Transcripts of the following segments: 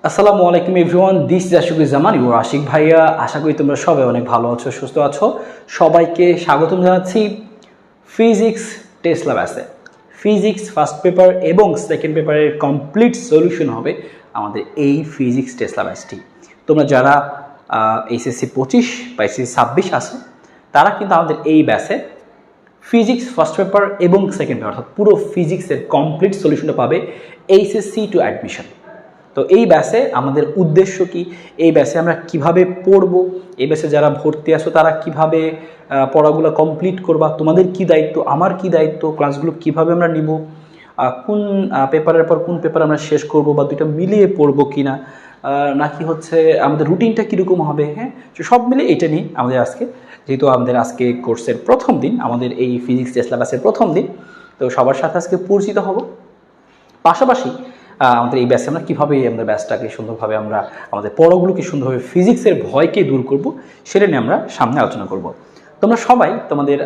আসসালামু আলাইকুম everyone, this is Ashikuzzaman your Ashik ভাইয়া। আশা করি তোমরা সবাই অনেক ভালো আছো, সুস্থ আছো। সবাইকে স্বাগতম জানাচ্ছি ফিজিক্স টেস্ট ল্যাব আছে। ফিজিক্স ফার্স্ট পেপার এবং সেকেন্ড পেপারের কমপ্লিট সলিউশন হবে আমাদের এই ফিজিক্স টেস্ট ল্যাব অ্যাসটি। তোমরা যারা এইচএসসি 25 বা এইচএসসি 26 আছো তারা কিন্তু আমাদের এই ব্যাচে ফিজিক্স ফার্স্ট পেপার এবং সেকেন্ড পেপার অর্থাৎ পুরো ফিজিক্সের কমপ্লিট সলিউশনটা পাবে এইচএসসি টু অ্যাডমিশন। তো এই ব্যাচে আমাদের উদ্দেশ্য কি, এই ব্যাচে আমরা কিভাবে পড়ব, এই ব্যাচে যারা ভর্তি আসো তারা কিভাবে পড়াগুলো কমপ্লিট করবা, তোমাদের কি দায়িত্ব, আমার কি দায়িত্ব, ক্লাসগুলো কিভাবে আমরা নিব, কোন পেপারের পর কোন পেপার আমরা শেষ করব বা দুটো মিলিয়ে পড়বো কি না, নাকি হচ্ছে আমাদের রুটিনটা কীরকম হবে। হ্যাঁ, তো সব মিলে এটা নিয়ে আমাদের আজকে, যেহেতু আমাদের আজকে কোর্সের প্রথম দিন, আমাদের এই ফিজিক্স টেস্ট সিলেবাসের প্রথম দিন, তো সবার সাথে আজকে পরিচিত হব। পাশাপাশি আমাদের এই ব্যাচে আমরা কীভাবে আমাদের ব্যাচটাকে সুন্দরভাবে আমরা আমাদের পড়াগুলোকে সুন্দরভাবে ফিজিক্সের ভয়কে দূর করব সেটা নিয়ে আমরা সামনে আলোচনা করব। তোমরা সবাই তোমাদের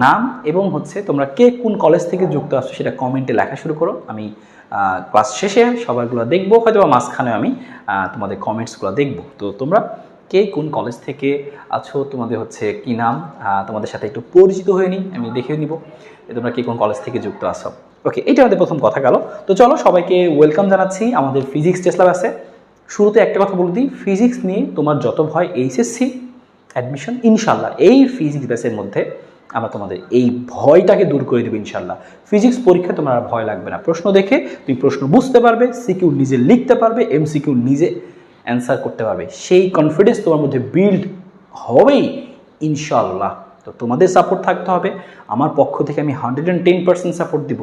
নাম এবং হচ্ছে তোমরা কে কোন কলেজ থেকে যুক্ত আসছো সেটা কমেন্টে লেখা শুরু করো। আমি ক্লাস শেষে সবাইগুলো দেখবো, হয়তো বা মাঝখানে আমি তোমাদের কমেন্টসগুলো দেখবো। তো তোমরা কে কোন কলেজ থেকে আছো, তোমাদের হচ্ছে কী নাম, তোমাদের সাথে একটু পরিচিত হয়ে নিই, আমি দেখে নিব তোমরা কে কোন কলেজ থেকে যুক্ত আসো। ওকে, এটা আমাদের প্রথম কথা গেল। তো চলো সবাইকে ওয়েলকাম জানাচ্ছি আমাদের ফিজিক্স টেস্ট ল্যাব আছে। শুরুতে একটা কথা বলে দিই, ফিজিক্স নিয়ে তোমার যত ভয়, এইচএসসি অ্যাডমিশন ইনশাল্লাহ এই ফিজিক্স ব্যাচের মধ্যে আমরা তোমাদের এই ভয়টাকে দূর করে দেবো ইনশাল্লাহ। ফিজিক্স পরীক্ষা তোমার আর ভয় লাগবে না, প্রশ্ন দেখে তুমি প্রশ্ন বুঝতে পারবে, সিকিউ নিজে লিখতে পারবে, এমসিকিউ নিজে অ্যান্সার করতে পারবে, সেই কনফিডেন্স তোমার মধ্যে বিল্ড হবেই ইনশাল্লাহ। তো তোমাদের সাপোর্ট থাকতে হবে, আমার পক্ষ থেকে আমি 110% সাপোর্ট দিব,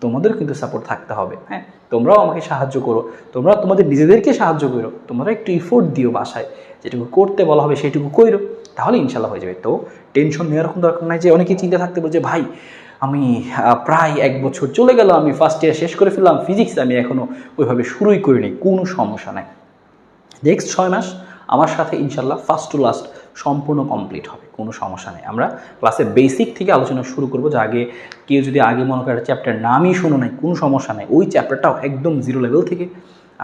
তোমাদের কিন্তু সাপোর্ট থাকতে হবে। হ্যাঁ, তোমরাও আমাকে সাহায্য করো, তোমরা তোমাদের নিজেদেরকে সাহায্য করো, তোমরা একটু ইফোর্ট দিও, বাসায় যেটুকু করতে বলা হবে সেইটুকু করো, তাহলে ইনশাল্লাহ হয়ে যাবে। তো টেনশন নেওয়ার কোনো দরকার নাই যে অনেকেই চিন্তা থাকতে বলছে ভাই আমি প্রায় 1 বছর চলে গেল, আমি ফার্স্ট ইয়ার শেষ করে ফেললাম, ফিজিক্স আমি এখনও ওইভাবে শুরুই করিনি। কোনো সমস্যা নাই, নেক্সট 6 মাস আমার সাথে ইনশাল্লাহ ফার্স্ট টু লাস্ট সম্পূর্ণ কমপ্লিট হবে, কোনো সমস্যা নেই। আমরা ক্লাসের বেসিক থেকে আলোচনা শুরু করবো, যে আগে কেউ যদি আগে মনে করে চ্যাপ্টার নামই শোনো নাই, কোনো সমস্যা নেই, ওই চ্যাপ্টারটাও একদম জিরো লেভেল থেকে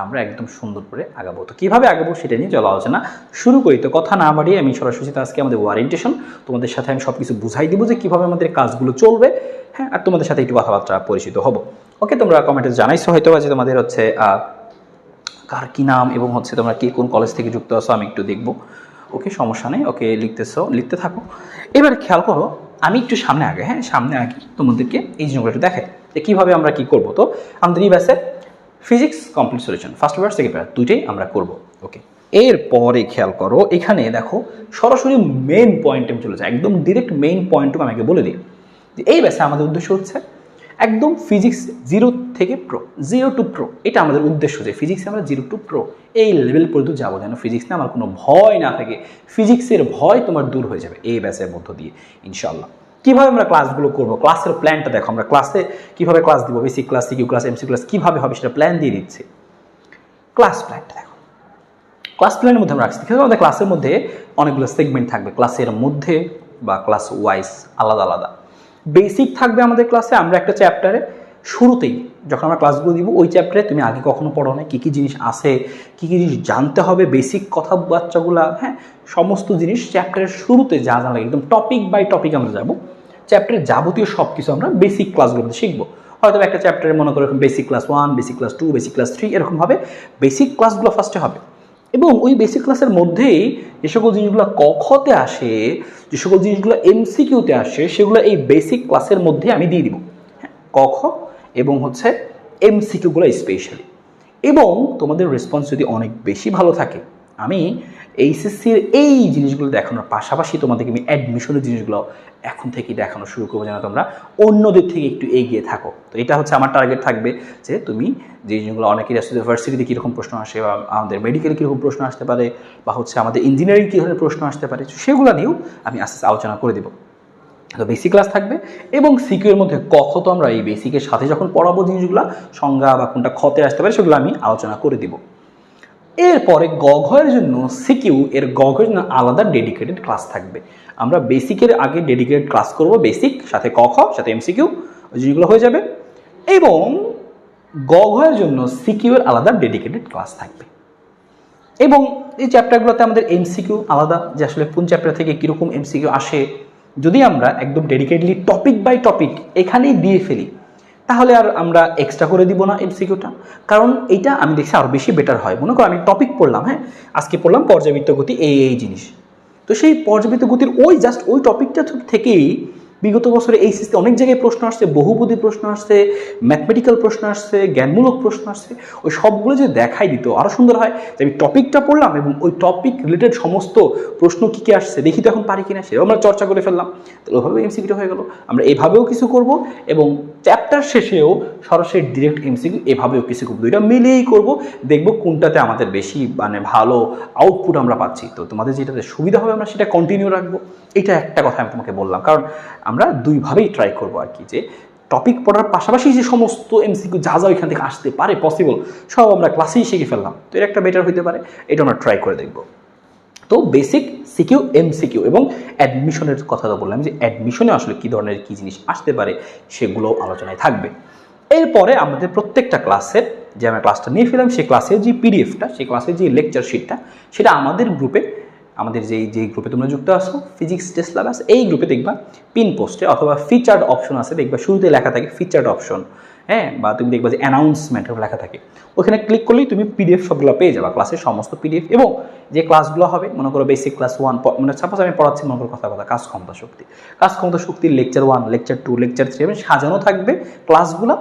আমরা একদম সুন্দর করে আগাবো। তো কীভাবে আগাবো সেটা নিয়ে চলো আলোচনা শুরু করি। তো কথা না বাড়িয়ে আমি সরাসরি আজকে আমাদের ওয়ারেন্টেশন, তোমাদের সাথে আমি সব কিছু বুঝাই দিব যে কীভাবে আমাদের কাজগুলো চলবে। হ্যাঁ, আর তোমাদের সাথে একটু কথাবার্তা পরিচিত হবো। ওকে, তোমরা কমেন্টে জানাইছো হয়তো যে তোমাদের হচ্ছে কার কী নাম এবং হচ্ছে তোমরা কে কোন কলেজ থেকে যুক্ত আছো, আমি একটু দেখবো। ওকে, সমস্যা নেই, ওকে লিখতেছো, লিখতে থাকো। এবার খেয়াল করো, আমি একটু সামনে আগে, হ্যাঁ সামনে আগে তোমাদেরকে এই জিনিসগুলো একটু দেখাই যে কীভাবে আমরা কী করবো। তো আমাদের এই ব্যাচে physics complete solution first paper second paper দুইটাই আমরা করবো। ওকে, এরপরে খেয়াল করো, এখানে দেখো সরাসরি মেইন পয়েন্টে চলে যায়, একদম ডিরেক্ট মেইন পয়েন্টটুকু আমাকে বলে দিই যে এই ব্যাচে আমাদের উদ্দেশ্য হচ্ছে একদম ফিজিক্স 0 থেকে প্রো, 0 টু প্রো, এটা আমাদের উদ্দেশ্য, যে ফিজিক্সে আমরা 0 টু প্রো এই লেভেল পর্যন্ত যাবো, যেন ফিজিক্স না আমার কোনো ভয় না থাকে, ফিজিক্সের ভয় তোমার দূর হয়ে যাবে এই ব্যাচের মধ্য দিয়ে ইনশাল্লাহ। কীভাবে আমরা ক্লাসগুলো করবো, ক্লাসের প্ল্যানটা দেখো, আমরা ক্লাসে কীভাবে ক্লাস দিব, basic class, CQ class, MC class কীভাবে হবে সেটা প্ল্যান দিয়ে দিচ্ছে। ক্লাস প্ল্যানটা দেখো, ক্লাস প্ল্যানের মধ্যে আমরা রাখছি, আমাদের ক্লাসের মধ্যে অনেকগুলো সেগমেন্ট থাকবে, ক্লাসের মধ্যে বা ক্লাস ওয়াইজ আলাদা আলাদা। বেসিক থাকবে আমাদের ক্লাসে, আমরা একটা চ্যাপ্টারে শুরুতেই যখন আমরা ক্লাসগুলো দিব, ওই চ্যাপ্টারে তুমি আগে কখনো পড়ো না, কী কী জিনিস আছে, কী কী জিনিস জানতে হবে, বেসিক কথা বাচ্চাগুলা, হ্যাঁ সমস্ত জিনিস চ্যাপ্টারের শুরুতে যা জানা লাগে একদম টপিক বাই টপিক আমরা যাব, চ্যাপ্টারের যাবতীয় সব কিছু আমরা বেসিক ক্লাসগুলোতে শিখবো। হয়তো একটা চ্যাপ্টারে মনে করো basic class 1, basic class 2, basic class 3, এরকমভাবে বেসিক ক্লাসগুলো ফার্স্টে হবে। এবং ওই বেসিক ক্লাসের মধ্যেই যে সকল জিনিসগুলো ক খতে আসে, যে সকল জিনিসগুলো এমসিকিউতে আসে, সেগুলো এই বেসিক ক্লাসের মধ্যে আমি দিয়ে দিব। হ্যাঁ, ক খ এবং হচ্ছে এমসিকিউগুলো স্পেশালি। এবং তোমাদের রেসপন্স যদি অনেক বেশি ভালো থাকে, আমি এইচএসসির এই জিনিসগুলো দেখানোর পাশাপাশি তোমাদেরকে আমি অ্যাডমিশনের জিনিসগুলো এখন থেকেই দেখানো শুরু করবো, যেন তোমরা অন্যদের থেকে একটু এগিয়ে থাকো। তো এটা হচ্ছে আমার টার্গেট থাকবে, যে তুমি যে জিনিসগুলো অনেকেই আসলে ইউনিভার্সিটিতে কীরকম প্রশ্ন আসে, বা আমাদের মেডিকেলে কীরকম প্রশ্ন আসতে পারে, বা হচ্ছে আমাদের ইঞ্জিনিয়ারিং কী ধরনের প্রশ্ন আসতে পারে, সেগুলো নিয়েও আমি আস্তে আস্তে আলোচনা করে দেবো। তো বেসিক ক্লাস থাকবে এবং সিকিউর মধ্যে ক খ তো আমরা এই বেসিকের সাথে যখন পড়াবো জিনিসগুলো, সংজ্ঞা বা কোনটা খতে আসতে পারে সেগুলো আমি আলোচনা করে দিব। এরপরে গ ঘয়ের জন্য সিকিউ, এর গ ঘয়ের জন্য আলাদা ডেডিকেটেড ক্লাস থাকবে। আমরা বেসিকের আগে ডেডিকেটেড ক্লাস করব, বেসিক সাথে ক খ সাথে এমসিকিউ, ওই জিনিসগুলো হয়ে যাবে। এবং গ ঘয়ের জন্য সিকিউ এর আলাদা ডেডিকেটেড ক্লাস থাকবে। এবং এই চ্যাপ্টারগুলোতে আমাদের এমসিকিউ আলাদা, যে আসলে কোন চ্যাপ্টার থেকে কীরকম এমসিকিউ আসে। যদি আমরা একদম ডেডিকেটলি টপিক বাই টপিক এখানেই দিয়ে ফেলি, তাহলে আর আমরা এক্সট্রা করে দিব না এমসিকিউটা। কারণ এইটা আমি দেখছি আরও বেশি বেটার হয়। মনে করো আমি টপিক পড়লাম, হ্যাঁ, আজকে পড়লাম পর্যাবৃত্ত গতি এই জিনিস, তো সেই পর্যাবৃত্ত গতির জাস্ট ওই টপিকটা থেকেই বিগত বছরে এই সিস্টেম অনেক জায়গায় প্রশ্ন আসছে, বহুপদী প্রশ্ন আসছে, ম্যাথমেটিক্যাল প্রশ্ন আসছে, জ্ঞানমূলক প্রশ্ন আসছে। ওই সবগুলো যে দেখাই দিত আরও সুন্দর হয় যে আমি টপিকটা পড়লাম এবং ওই টপিক রিলেটেড সমস্ত প্রশ্ন কী কী আসছে দেখি তো এখন পারি কিনা, সেটাও আমরা চর্চা করে ফেললাম। তো ওইভাবে এমসিকিউটা হয়ে গেল। আমরা এভাবেও কিছু করব এবং চ্যাপ্টার শেষেও সরাসরি ডিরেক্ট এমসিকিউ এভাবেও কিছু করবো। দুইটা মিলিয়েই করব, দেখব কোনটাতে আমাদের বেশি ভালো আউটপুট আমরা পাচ্ছি। তো তোমাদের যেটাতে সুবিধা হবে আমরা সেটা কন্টিনিউ রাখবো। এটা একটা কথা আমি তোমাকে বললাম, কারণ আমরা দুইভাবেই ট্রাই করবো আর কি, যে টপিক পড়ার পাশাপাশি যে সমস্ত এমসিকিউ যা এখান থেকে আসতে পারে পসিবল সব আমরা ক্লাসেই শিখে ফেললাম। তো এটা একটা বেটার হতে পারে, এটা আমরা ট্রাই করে দেখব। তো বেসিক সিকিউ, এমসিকিউ এবং অ্যাডমিশনের কথা তো বললাম, যে অ্যাডমিশনে আসলে কী ধরনের কী জিনিস আসতে পারে সেগুলো আলোচনায় থাকবে। এরপরে আমাদের প্রত্যেকটা ক্লাসের যে আমরা ক্লাসটা নিয়ে ফেলাম, সেই ক্লাসের যে পিডিএফটা, সেই ক্লাসের যে লেকচার শিটটা, সেটা আমাদের গ্রুপে, আমাদের যেই গ্রুপে তোমরা যুক্ত আসো ফিজিক্স টেস্ট ল্যাব আছে, এই গ্রুপে দেখবা পিন পোস্টে অথবা ফিচার্ড অপশন আছে, দেখবা শুরুতে লেখা থাকে ফিচার্ড অপশন, হ্যাঁ, বা তুমি দেখবা যে অ্যানাউন্সমেন্ট লেখা থাকে, ওখানে ক্লিক করলেই তুমি পিডিএফ সবগুলো পেয়ে যাবা, ক্লাসের সমস্ত পিডিএফ। এবং যে ক্লাসগুলো হবে, মনে করো বেসিক ক্লাস 1, মানে সাপোজ আমি পড়াচ্ছি মনে করো কথা কাজ ক্ষমতা শক্তির লেকচার 1, লেকচার 2, লেকচার 3 এবং সাজানো থাকবে ক্লাসগুলো।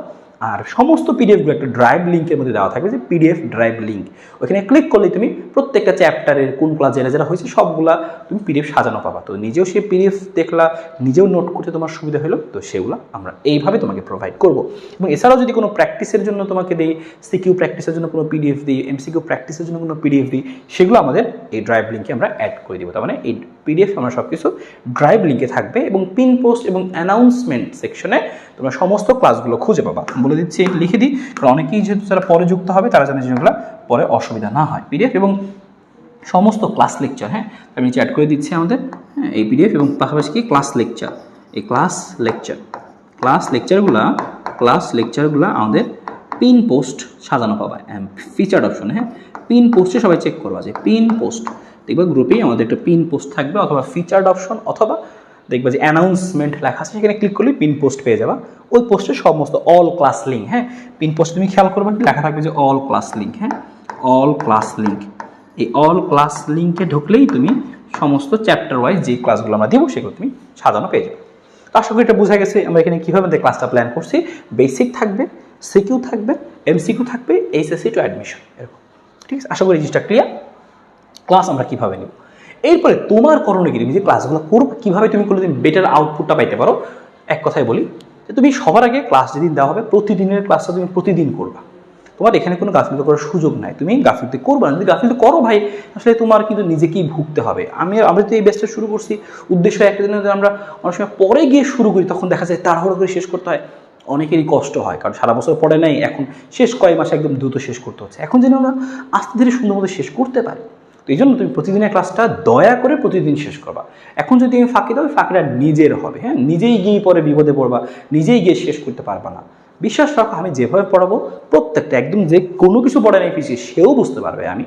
আর সমস্ত পিডিএফগুলো একটা ড্রাইভ লিঙ্কের মধ্যে দেওয়া থাকবে, যে পিডিএফ ড্রাইভ লিঙ্ক। ওখানে ক্লিক করলে তুমি প্রত্যেকটা চ্যাপ্টারের কোন ক্লাস যারা হয়েছে সবগুলা তুমি পিডিএফ সাজানো পাবা। তো নিজেও সেই পিডিএফ দেখলা, নিজেও নোট করতে তোমার সুবিধা হলো। তো সেগুলো আমরা এইভাবে তোমাকে প্রোভাইড করব। এবং এছাড়াও যদি কোনো প্র্যাকটিসের জন্য তোমাকে দিই, সিকিউ প্র্যাকটিসের জন্য কোনো পিডিএফ দিই, এমসিকিউ প্র্যাকটিসের জন্য কোনো পিডিএফ দিই, সেগুলো আমাদের এই ড্রাইভ লিঙ্কে আমরা অ্যাড করে দিব। তার মানে এই পিডিএফ আমরা সব কিছু ড্রাইভ লিঙ্কে থাকবে এবং পিন পোস্ট এবং অ্যানাউন্সমেন্ট সেকশনে তোমরা সমস্ত ক্লাসগুলো খুঁজে পাবা। বলে দিচ্ছি, লিখে দিই, কারণ অনেকেই যেহেতু যারা পরে যুক্ত হবে তারা জানে যেগুলো পরে অসুবিধা না হয়। পিডিএফ এবং সমস্ত ক্লাস লেকচার, হ্যাঁ, আমি নিচে অ্যাড করে দিচ্ছি আমাদের, হ্যাঁ, এই পিডিএফ এবং পাশাপাশি কি ক্লাস লেকচার, এই ক্লাস লেকচারগুলো আমাদের পিন পোস্ট সাজানো পাবা ফিচার্ড অপশনে, হ্যাঁ, পিন পোস্টে সবাই চেক করবা যে পিন পোস্ট, দেখবা গ্রুপেই আমাদের একটা পিন পোস্ট থাকবে, অথবা ফিচার্ড অপশন, অথবা দেখবা যে অ্যানাউন্সমেন্ট লেখা আছে, সেখানে ক্লিক করলে পিন পোস্ট পেয়ে যাবা। ওই পোস্টে সমস্ত অল ক্লাস লিঙ্ক, হ্যাঁ, পিন পোস্ট তুমি খেয়াল করবা লেখা থাকবে যে অল ক্লাস লিঙ্ক, হ্যাঁ, অল ক্লাস লিঙ্ক। এই অল ক্লাস লিঙ্কে ঢুকলেই তুমি সমস্ত চ্যাপ্টার ওয়াইজ যে ক্লাসগুলো আমরা দেবো সেগুলো তুমি সাজানো পেয়ে যাবে। তো আশা করি এটা বোঝা গেছে আমরা এখানে কীভাবে আমাদের ক্লাসটা প্ল্যান করছি। বেসিক থাকবে, সিকিউ থাকবে, এমসিকিউ থাকবে, এইচএসসি টু অ্যাডমিশন, এরকম। ঠিক আছে, আশা করি জিনিসটা ক্লিয়ার। ক্লাস আমরা কীভাবে নেব, এরপরে তোমার করণীয় কি, তুমি যে ক্লাসগুলো করবে কীভাবে তুমি করলে তুমি বেটার আউটপুটটা পাইতে পারো। এক কথায় বলি যে তুমি সবার আগে ক্লাস যেদিন দেওয়া হবে প্রতিদিনের ক্লাসটা তুমি প্রতিদিন করবা। তোমার এখানে কোনো গাফিলতি করার সুযোগ নাই, তুমি গাফিলতি করবে না। যদি গাফিলতি করো ভাই, আসলে তোমার কিন্তু নিজেকেই ভুগতে হবে। আমরা তো এই ব্যাচটা শুরু করছি উদ্দেশ্য একটা দিনে, আমরা অনেক সময় পরে গিয়ে শুরু করি, তখন দেখা যায় তাড়াহুড়ো করে শেষ করতে হয়, অনেকেরই কষ্ট হয়, কারণ সারা বছর পড়ে নাই, এখন শেষ কয়েক মাসে একদম দ্রুত শেষ করতে হচ্ছে। এখন যেন আমরা আস্তে ধীরে সুন্দর মতো শেষ করতে পারি। তো এই জন্য তুমি প্রতিদিনের ক্লাসটা দয়া করে প্রতিদিন শেষ করবা। এখন যদি তুমি ফাঁকি দাও, ফাঁকিটা নিজের হবে, হ্যাঁ, নিজেই গিয়ে পরে বিপদে পড়বা, নিজেই গিয়ে শেষ করতে পারবা না। বিশ্বাস রাখো, আমি যেভাবে পড়াবো প্রত্যেকটা একদম যে কোনো কিছু পড়ায় নাই পিছিয়ে, সেও বুঝতে পারবে আমি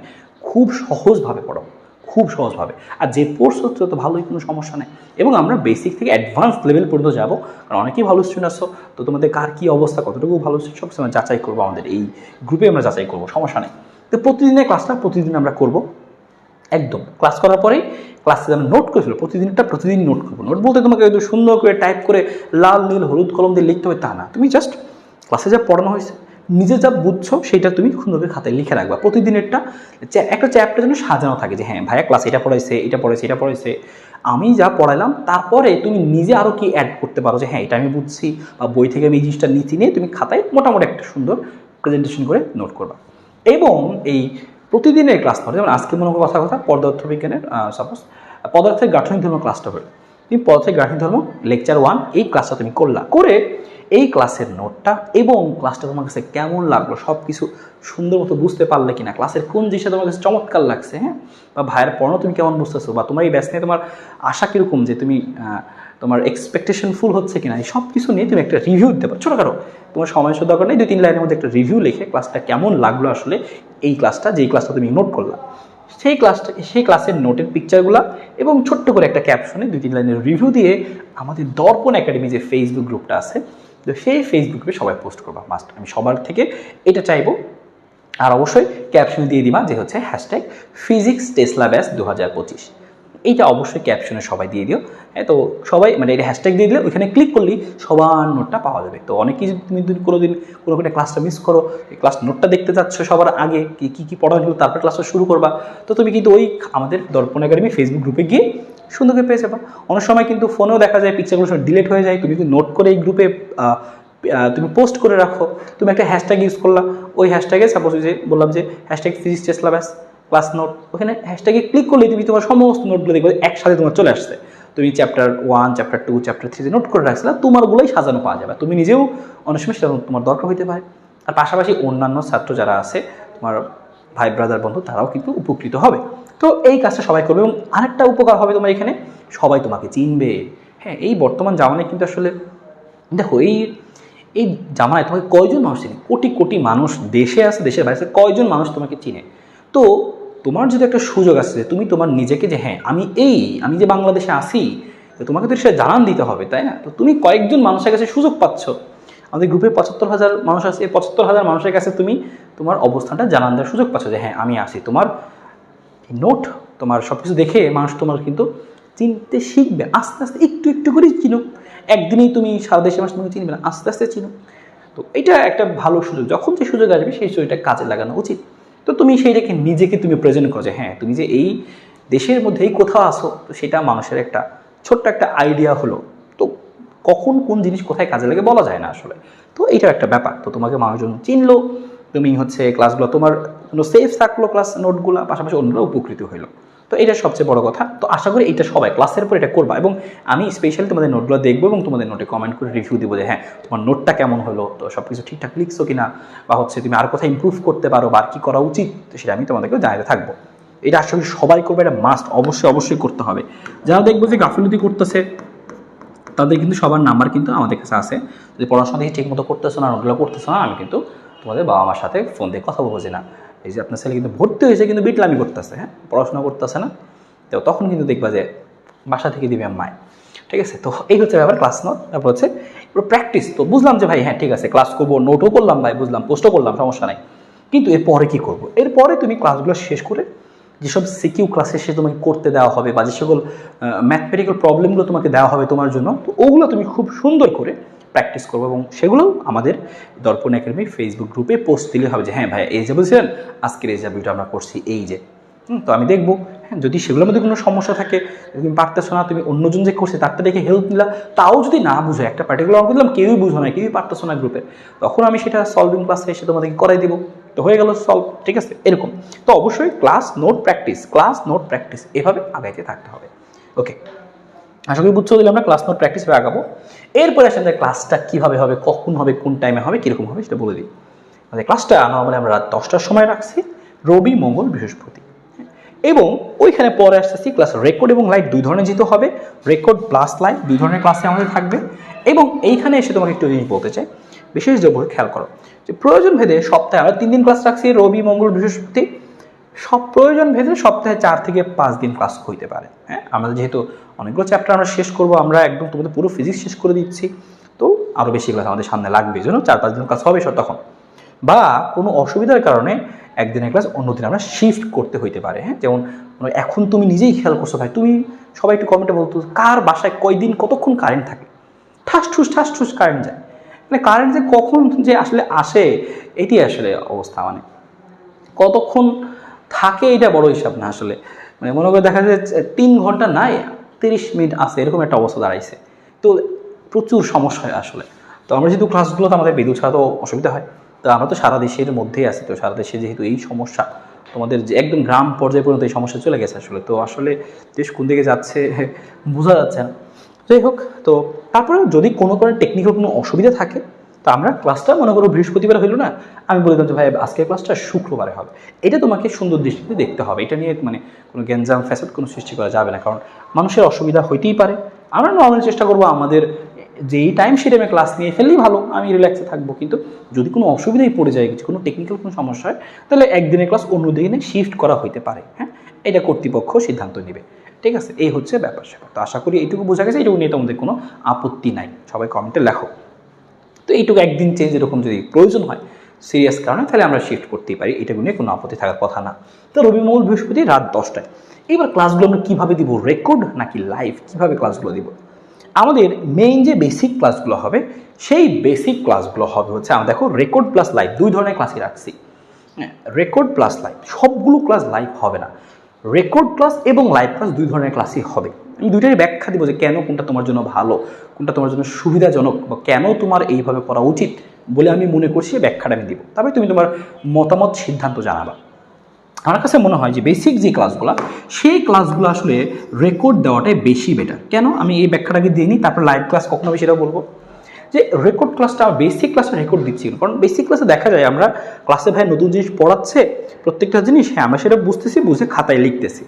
খুব সহজভাবে পড়াবো, খুব সহজভাবে। আর যে কোর্স হচ্ছে তো ভালোই, কোনো সমস্যা নেই। এবং আমরা বেসিক থেকে অ্যাডভান্স লেভেল পর্যন্ত যাবো, কারণ অনেকেই ভালো স্টুডেন্ট আসছো। তো তোমাদের কার কী অবস্থা, কতটুকু ভালো স্টুডেন্ট, সব সময় যাচাই করবো, আমাদের এই গ্রুপে আমরা যাচাই করবো, সমস্যা নেই। তো প্রতিদিনের ক্লাসটা প্রতিদিন আমরা করবো। একদম ক্লাস করার পরেই ক্লাসে আমরা নোট করে ফেলবো, প্রতিদিন নোট করবো। নোট বলতে তোমাকে একদম সুন্দর করে টাইপ করে লাল নীল হলুদ কলম দিয়ে লিখতে হবে তা না, তুমি জাস্ট ক্লাসে যা পড়ানো হয়েছে, নিজে যা বুঝছো সেটা তুমি সুন্দর করে খাতায় লিখে রাখবা। প্রতিদিনেরটা একটা চ্যাপ্টার যেন সাজানো থাকে, যে হ্যাঁ ভাইয়া ক্লাস এটা পড়াইছে, আমি যা পড়াইলাম, তারপরে তুমি নিজে আরও কি অ্যাড করতে পারো, যে হ্যাঁ এটা আমি বুঝছি, বা বই থেকে আমি এই জিনিসটা নিয়ে তুমি খাতায় মোটামুটি একটা সুন্দর প্রেজেন্টেশন করে নোট করবা। এবং এই প্রতিদিনের ক্লাস পড়ে, যেমন আজকে মনে কথা পদার্থবিজ্ঞানের সাপোজ পদার্থের গাঠনিক ধর্ম ক্লাসটা হলো, তুমি পদার্থের গাঠনিক ধর্ম লেকচার 1 এই ক্লাসটা তুমি করলা, করে এই ক্লাসের নোটটা এবং ক্লাসটা তোমার কাছে কেমন লাগলো, সব কিছু সুন্দর মতো বুঝতে পারলে কিনা, ক্লাসের কোন জিনিসটা তোমার কাছে চমৎকার লাগছে, হ্যাঁ, বা ভাইয়ের পড়ানো তুমি কেমন বুঝতেছো, বা তোমার এই ব্যাচ নিয়ে তোমার আশা কীরকম, যে তুমি তোমার এক্সপেকটেশন ফুল হচ্ছে কিনা, এই সব কিছু নিয়ে তুমি একটা রিভিউ দিতে পারো ছোটোখাটো। তোমার সময় দরকার নেই, 2-3 লাইনের মধ্যে একটা রিভিউ লিখে ক্লাসটা কেমন লাগলো আসলে, এই ক্লাসটা যেই ক্লাসটা তুমি নোট করলা সেই ক্লাসের নোটের পিকচারগুলো এবং ছোট্ট করে একটা ক্যাপশনে 2-3 লাইনের রিভিউ দিয়ে আমাদের দর্পণ একাডেমি যে ফেসবুক গ্রুপটা আছে, তো সেই ফেসবুক গ্রুপে সবাই পোস্ট করবা মাস্ট। আমি সবার থেকে এটা চাইবো। আর অবশ্যই ক্যাপশনে দিয়ে দিবা যে হচ্ছে #physics টেসলা ব্যাচ 2025, এইটা অবশ্যই ক্যাপশনে সবাই দিয়ে দিও। হ্যাঁ, তো সবাই মানে এটা হ্যাশট্যাগ দিয়ে দিলে ওইখানে ক্লিক করলেই সবার নোটটা পাওয়া যাবে। তো অনেক কিছু তুমি কোনো একটা ক্লাসটা মিস করো, এই ক্লাস নোটটা দেখতে যাচ্ছ সবার আগে কী পড়ানো হলো, তারপর ক্লাসটা শুরু করবা, তো তুমি কিন্তু ওই আমাদের দর্পণ একাডেমি ফেসবুক গ্রুপে গিয়ে সুন্দর করে পেয়ে যাবা। অনেক সময় কিন্তু ফোনেও দেখা যায় পিকচারগুলো সব ডিলিট হয়ে যায়, তুমি কিন্তু নোট করে এই গ্রুপে তুমি পোস্ট করে রাখো। তুমি একটা হ্যাশট্যাগ ইউজ করলা, ওই হ্যাশট্যাগে সাপোজ যে বললাম যে #physics Tesla batch class note, ওখানে হ্যাশট্যাগে ক্লিক করলে তুমি তোমার সমস্ত নোটগুলো দেখবে একসাথে তোমার চলে আসছে। তুমি চ্যাপ্টার 1, চ্যাপ্টার 2, চ্যাপ্টার 3 নোট করে রাখছিলে, তোমারগুলোই সাজানো পাওয়া যাবে। তুমি নিজেও অনেক সময় সেটা তোমার দরকার হইতে পারে। আর পাশাপাশি অন্যান্য ছাত্র যারা আছে, তোমার ভাই ব্রাদার বন্ধু, তারাও কিন্তু উপকৃত হবে। তো এই কাজটা সবাই করবে। এবং আরেকটা উপকার হবে তোমার এখানে, সবাই তোমাকে চিনবে। হ্যাঁ, এই বর্তমান জামানায় কিন্তু আসলে দেখো এই জামানায় তোমাকে কয়জন মানুষ চিনে, কোটি কোটি মানুষ দেশে আছে, দেশের বাইরে আছে, কয়জন মানুষ তোমাকে চিনে। তো তোমার যদি একটা সুযোগ আছে যে তুমি তোমার নিজেকে যে হ্যাঁ আমি যে বাংলাদেশে আসি, তো তোমাকে তো সেটা জানান দিতে হবে, তাই না? তো তুমি কয়েকজন মানুষের কাছে সুযোগ পাচ্ছ। আমাদের গ্রুপে 75,000 মানুষ আছে, 75,000 মানুষের কাছে তুমি তোমার অবস্থানটা জানান দেওয়ার সুযোগ পাচ্ছ যে হ্যাঁ আমি আসি। তোমার নোট, তোমার সব কিছু দেখে মানুষ তোমার কিন্তু চিনতে শিখবে, আস্তে আস্তে একটু একটু করে চিনো। একদিনেই তুমি সারা দেশের মানুষ তোমাকে চিনবে না, আস্তে আস্তে চিনো। তো এটা একটা ভালো সুযোগ, যখন যে সুযোগ আসবে সেই সুযোগটা কাজে লাগানো উচিত। তো তুমি সেইটাকে নিজেকে তুমি প্রেজেন্ট করো যে হ্যাঁ তুমি যে এই দেশের মধ্যেই কোথাও আসো, তো সেটা মানুষের একটা ছোট্ট একটা আইডিয়া হলো। তো কখন কোন জিনিস কোথায় কাজে লাগে বলা যায় না আসলে। তো এইটার একটা ব্যাপার। তো তোমাকে মানুষজন চিনলো, তুমি হচ্ছে ক্লাসগুলো তোমার সেফ থাকলো, ক্লাস নোটগুলো, পাশাপাশি অন্যরা উপকৃত হইলো। তো এটা সবচেয়ে বড় কথা। তো আশা করি এটা সবাই ক্লাসের পর এটা করবা। এবং আমি স্পেশালি তোমাদের নোটগুলো দেখবো এবং তোমাদের নোটে কমেন্ট করে রিভিউ দেবো যে হ্যাঁ তোমার নোটটা কেমন হলো, তো সব কিছু ঠিকঠাক লিখছো কিনা, বা হচ্ছে তুমি আর কোথায় ইমপ্রুভ করতে পারো বা আর কী করা উচিত, তো সেটা আমি তোমাদেরকেও জানাতে থাকবো। এটা আশা করি সবাই করবে, এটা মাস্ট, অবশ্যই করতে হবে। যারা দেখবো যে গাফিলতি করতেছে, তাদের কিন্তু সবার নাম্বার কিন্তু আমাদের কাছে আছে। যদি পড়াশোনা দেখে ঠিক মতো করতেছো না, নোটগুলো করতেছো না, আমি কিন্তু তোমাদের বাবা মার সাথে ফোন দিয়ে কথা বলবো যে না এই যে আপনার ছেলে কিন্তু ভর্তি হয়েছে কিন্তু বিটলামি করতেছে, হ্যাঁ পড়াশোনা করতেছে না, তো তখন কিন্তু দেখবা যে বাসা থেকে দিবে মায়। ঠিক আছে, তো এই হচ্ছে ব্যাপার ক্লাস নোট। তারপর হচ্ছে প্র্যাকটিস। তো বুঝলাম যে ভাই হ্যাঁ ঠিক আছে ক্লাস করবো, নোটও করলাম ভাই, বুঝলাম, পোস্টও করলাম, সমস্যা নাই, কিন্তু এরপরে কী করবো? এরপরে তুমি ক্লাসগুলো শেষ করে যেসব সিকিউ ক্লাসে সে তোমাকে করতে দেওয়া হবে বা যে সকল ম্যাথমেটিক্যাল প্রবলেমগুলো তোমাকে দেওয়া হবে তোমার জন্য, তো ওগুলো তুমি খুব সুন্দর করে প্র্যাকটিস করবো এবং সেগুলোও আমাদের দর্পণ একাডেমি ফেসবুক গ্রুপে পোস্ট দিলে হবে যে হ্যাঁ ভাই এই যে বলছিলেন আজকের এই যে ভিডিও আমরা করছি এই যে। তো আমি দেখবো হ্যাঁ যদি সেগুলোর মধ্যে কোনো সমস্যা থাকে, তুমি পারতেছো না, তুমি অন্যজন যে করছে তারটা দেখে হেল্প নিলা, তাও যদি না বুঝো, একটা পার্টিকুলার অঙ্ক দিলাম কেউই বুঝো না, কেউই পারতেছো না গ্রুপে, তখন আমি সেটা সলভিং ক্লাসে এসে তোমাদেরকে করাই দিব, তো হয়ে গেল সলভ। ঠিক আছে, এরকম। তো অবশ্যই ক্লাস নোট প্র্যাকটিস এভাবে আগাইতে থাকতে হবে। ওকে, আশা করি বুঝছো, দিলে আমরা ক্লাস নোট প্র্যাকটিস করে আগাবো। এরপরে আসলে ক্লাসটা কীভাবে হবে, কখন হবে, কোন টাইমে হবে, কীরকম হবে সেটা বলে দিই। আমাদের ক্লাসটা নর্মালি আমরা রাত 10টার সময় রাখছি, রবি, মঙ্গল, বৃহস্পতি। এবং ওইখানে পরে আসতেছি ক্লাস রেকর্ড এবং লাইভ দুই ধরনের যেতে হবে, রেকর্ড প্লাস লাইভ দুই ধরনের ক্লাসে আমাদের থাকবে। এবং এইখানে এসে তোমাকে একটু জিনিস বলতে চাই, বিশেষ যে খেয়াল করো যে প্রয়োজন ভেদে সপ্তাহে আমরা 3 দিন ক্লাস রাখছি, রবি, মঙ্গল, বৃহস্পতি। সব প্রয়োজন ভেদে সপ্তাহে 4 থেকে 5 দিন ক্লাস হইতে পারে। হ্যাঁ, আমাদের যেহেতু অনেকগুলো চ্যাপ্টার আমরা শেষ করবো, আমরা একদম তোমাদের পুরো ফিজিক্স শেষ করে দিচ্ছি, তো আরও বেশি ক্লাস আমাদের সামনে লাগবে, এই জন্য 4-5 দিন ক্লাস হবে তখন। বা কোনো অসুবিধার কারণে একদিনের ক্লাস অন্যদিন আমরা শিফট করতে হইতে পারে। হ্যাঁ, যেমন এখন তুমি নিজেই খেয়াল করছো ভাই, তুমি সবাই একটু কমেন্টে বলতো কার বাসায় কয়দিন কতক্ষণ কারেন্ট থাকে, ঠাস ঠুস কারেন্ট যায়, মানে কারেন্ট যে কখন যে আসলে আসে এটি আসলে অবস্থা, মানে কতক্ষণ থাকে এটা বড় হিসাব না আসলে। মানে মনে করে দেখা যায় 3 ঘন্টা নাই 30 মিনিট আছে, এরকম একটা অবস্থা দাঁড়াইছে। তো প্রচুর সমস্যা হয় আসলে। তো আমরা যেহেতু ক্লাসগুলোতে আমাদের বিদ্যুৎ ছাড়া তো অসুবিধা হয়, তো আমরা তো সারা দেশের মধ্যেই আছি, তো সারা দেশে যেহেতু এই সমস্যা, তোমাদের যে একদম গ্রাম পর্যায়ে পর্যন্ত এই সমস্যা চলে গেছে আসলে, তো আসলে দেশ কোন দিকে যাচ্ছে বোঝা যাচ্ছে না। যাই হোক, তো তারপরে যদি কোনো টেকনিক্যাল কোনো অসুবিধা থাকে তো আমরা ক্লাসটা মনে করো বৃহস্পতিবার হইলো না, আমি বলে দিলাম যে ভাই আজকের ক্লাসটা শুক্রবারে হবে। এটা তোমাকে সুন্দর দৃষ্টিতে দেখতে হবে, এটা নিয়ে মানে কোনো গ্যাঞ্জাম ফ্যাসাদ কোনো সৃষ্টি করা যাবে না, কারণ মানুষের অসুবিধা হইতেই পারে। আমরা নর্মালি চেষ্টা করবো আমাদের যেই টাইম সেই টাইমে ক্লাস নিয়ে ফেললেই ভালো, আমি রিল্যাক্সে থাকবো। কিন্তু যদি কোনো অসুবিধাই পড়ে যায়, কিছু কোনো টেকনিক্যাল কোনো সমস্যা হয়, তাহলে একদিনের ক্লাস অন্য দিনে শিফট করা হইতে পারে। হ্যাঁ, এটা কর্তৃপক্ষ সিদ্ধান্ত নেবে। ঠিক আছে, এই হচ্ছে ব্যাপার স্যাপার। তো আশা করি এইটুকু বোঝা গেছে, এইটুকু নিয়ে তোমাদের কোনো আপত্তি নাই, সবাই কমেন্টে লেখো। তো এইটুকু একদিন চেঞ্জ এরকম যদি প্রয়োজন হয় সিরিয়াস কারণে, তাহলে আমরা শিফট করতেই পারি, এটুকু নিয়ে কোনো আপত্তি থাকার কথা না। তো রবি মঙ্গল বৃহস্পতি রাত 10টায়। এবার ক্লাসগুলো আমরা কীভাবে দিব, রেকর্ড নাকি লাইভ, কীভাবে ক্লাসগুলো দিব? আমাদের মেইন যে বেসিক ক্লাসগুলো হবে, সেই বেসিক ক্লাসগুলো হবে হচ্ছে আমরা দেখো রেকর্ড প্লাস লাইভ, দুই ধরনের ক্লাসই রাখছি। হ্যাঁ, রেকর্ড প্লাস লাইভ, সবগুলো ক্লাস লাইভ হবে না। রেকর্ড ক্লাস এবং লাইভ ক্লাস দুই ধরনের ক্লাসই হবে। আমি দুইটারই ব্যাখ্যা দিব যে কেন কোনটা তোমার জন্য ভালো, কোনটা তোমার জন্য সুবিধাজনক, বা কেন তোমার এইভাবে করা উচিত বলে আমি মনে করছি, ব্যাখ্যাটা আমি দিব। তবে তুমি তোমার মতামত সিদ্ধান্ত জানাবা। আমার কাছে মনে হয় যে বেসিক যে ক্লাসগুলো, সেই ক্লাসগুলো আসলে রেকর্ড দেওয়াটাই বেশি বেটার। কেন আমি এই ব্যাখ্যাটাকে দিয়ে নিই, তারপর লাইভ ক্লাস কখনো আমি সেটাও বলবো। যে রেকর্ড ক্লাসটা, বেসিক ক্লাসটা রেকর্ড দিচ্ছি, কারণ বেসিক ক্লাসে দেখা যায় আমরা ক্লাসে ভাই নতুন জিনিস পড়াচ্ছে, প্রত্যেকটা জিনিস হ্যাঁ আমরা সেটা বুঝতেছি, বুঝে খাতায় লিখতেছি।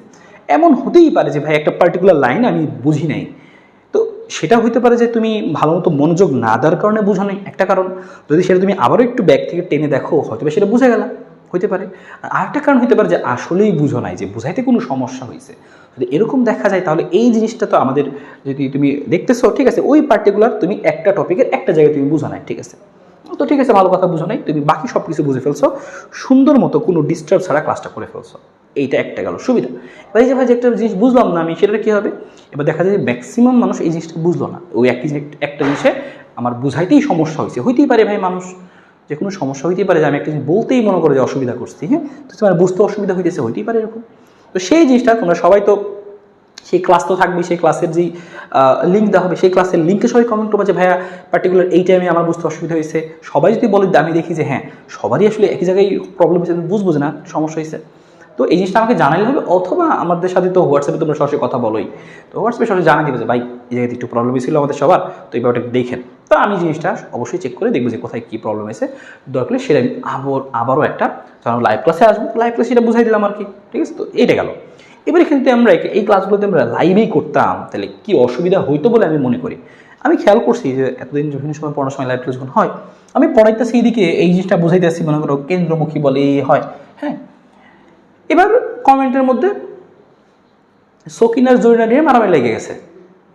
এমন হতেই পারে যে ভাই একটা পার্টিকুলার লাইন আমি বুঝি নাই, তো সেটা হইতে পারে যে তুমি ভালো মতো মনোযোগ না দেওয়ার কারণে বুঝো নাই, একটা কারণ। যদি সেটা তুমি আবারও একটু ব্যাক থেকে টেনে দেখো, হয়তো সেটা বুঝে গেলা, হইতে পারে। আর একটা কারণ হতে পারে যে আসলেই বুঝো নাই, যে বুঝাইতে কোনো সমস্যা হয়েছে। যদি এরকম দেখা যায়, তাহলে এই জিনিসটা তো আমাদের, যদি তুমি দেখতেছো ঠিক আছে ওই পার্টিকুলার তুমি একটা টপিকের একটা জায়গায় তুমি বুঝো নাই, ঠিক আছে, তো ঠিক আছে ভালো কথা, বুঝো নাই, তুমি বাকি সব কিছু বুঝে ফেলছো, সুন্দর মতো কোনো ডিস্টার্ব ছাড়া ক্লাসটা করে ফেলছো, এইটা একটা গেল সুবিধা। এবার এই যে ভাই যে একটা জিনিস বুঝলাম না আমি, সেটা কী হবে? এবার দেখা যায় যে ম্যাক্সিমাম মানুষ এই জিনিসটা বুঝলো না, ওই একই একটা জিনিসে আমার বুঝাইতেই সমস্যা হয়েছে। হইতেই পারে ভাই, মানুষ যে কোনো সমস্যা হইতেই পারে, যে আমি একটা জিনিস বলতেই মনে করে যে অসুবিধা করছি, হ্যাঁ, তো তোমার বুঝতে অসুবিধা হইতেছে, হইতেই পারে এরকম। তো সেই জিনিসটা তোমরা সবাই তো, সেই ক্লাস তো থাকবে, সেই ক্লাসের যেই লিঙ্ক দেওয়া হবে, সেই ক্লাসের লিঙ্কে সবাই কমেন্ট করবে যে ভাইয়া পার্টিকুলার এই টাইমে আমার বুঝতে অসুবিধা হয়েছে। সবাই যদি বলে, আমি দেখি যে হ্যাঁ সবারই আসলে একই জায়গায় প্রবলেম হয়েছে, বুঝবো যে না সমস্যা হয়েছে, তো এই জিনিসটা আমাকে জানাইলে হবে। অথবা আমাদের সাথে তো হোয়াটসঅ্যাপে তোমরা সরাসরি কথা বলোই, তো হোয়াটসঅ্যাপে সরাসরি জানা দিবে যে ভাই এই জায়গাতে একটু প্রবলেম হয়েছিল আমাদের সবার, তো এই ব্যাপারটা দেখেন। তো আমি জিনিসটা অবশ্যই চেক করে দেখবো যে কোথায় কী প্রবলেম হয়েছে, দরকার সেটা আমি আবারও একটা, যখন লাইভ ক্লাসে আসবো লাইভ ক্লাসে সেটা বুঝাই দিলাম আর কি, ঠিক আছে। তো এইটা গেল। এবার এখানে আমরা এই ক্লাসগুলোতে আমরা লাইভেই করতাম, তাহলে কি অসুবিধা হইতো বলে আমি মনে করি। আমি খেয়াল করছি যে এতদিন বিভিন্ন সময় পড়ানোর সময় লাইভ ক্লাস যখন হয়, আমি পড়াইতেছি এইদিকে এই জিনিসটা বুঝাইতেছি, মনে করো কেন্দ্রমুখী বলে হয়, হ্যাঁ। এবার কমেন্টের মধ্যে সকিনার জরিনা নিয়ে মারামারি লেগে গেছে,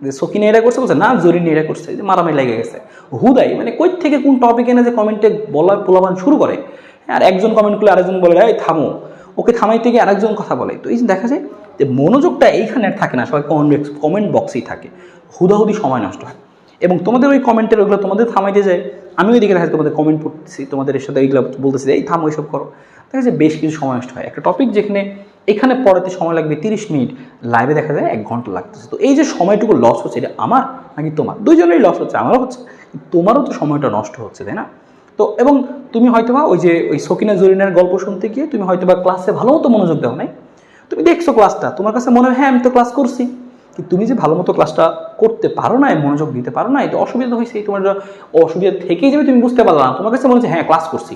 যে সকিনা এটা করছে, বলছে না জরিনা এটা করছে, যে মারামারি লেগে গেছে হুদাই, মানে কই থেকে কোন টপিক এনে যে কমেন্টে বলা পোলাবান শুরু করে। আর একজন কমেন্ট করলে আরেকজন বলে এই থামো, ওকে থামাইতে গিয়ে আরেকজন কথা বলে। তো এই যে দেখা যায় যে মনোযোগটা এইখানে আর থাকে না, সবাই কমেন্ট বক্সেই থাকে, হুদাহুদি সময় নষ্ট হয়। এবং তোমাদের ওই কমেন্টের ওইগুলো তোমাদের থামাইতে যায়, আমি ওইদিকে দেখা যায় তোমাদের কমেন্ট পড়তেছি, তোমাদের সাথে এইগুলো বলতেছি এই থামো এইসব করো, দেখা যায় বেশ কিছু সময় নষ্ট হয়। একটা টপিক যেখানে এখানে পড়াতে সময় লাগবে 30 মিনিট, লাইভে দেখা যায় 1 ঘন্টা লাগতেছে। তো এই যে সময়টুকু লস হচ্ছে, এটা আমার নাকি তোমার? দুইজনেরই লস হচ্ছে, আমারও হচ্ছে, তোমারও তো সময়টা নষ্ট হচ্ছে, তাই না? তো এবং তুমি হয়তোবা ওই যে ওই সকিনা জরিনার গল্প শুনতে গিয়ে তুমি হয়তোবা ক্লাসে ভালো মতো মনোযোগ দাও নাই, তুমি দেখছো ক্লাসটা, তোমার কাছে মনে হয় হ্যাঁ আমি তো ক্লাস করছি, কিন্তু তুমি যে ভালো মতো ক্লাসটা করতে পারো না, মনোযোগ দিতে পারো না, এটা অসুবিধা হয়েছে। তোমার অসুবিধা থেকেই যাবে, তুমি বুঝতে পারলো না, তোমার কাছে মনে হচ্ছে হ্যাঁ ক্লাস করছি,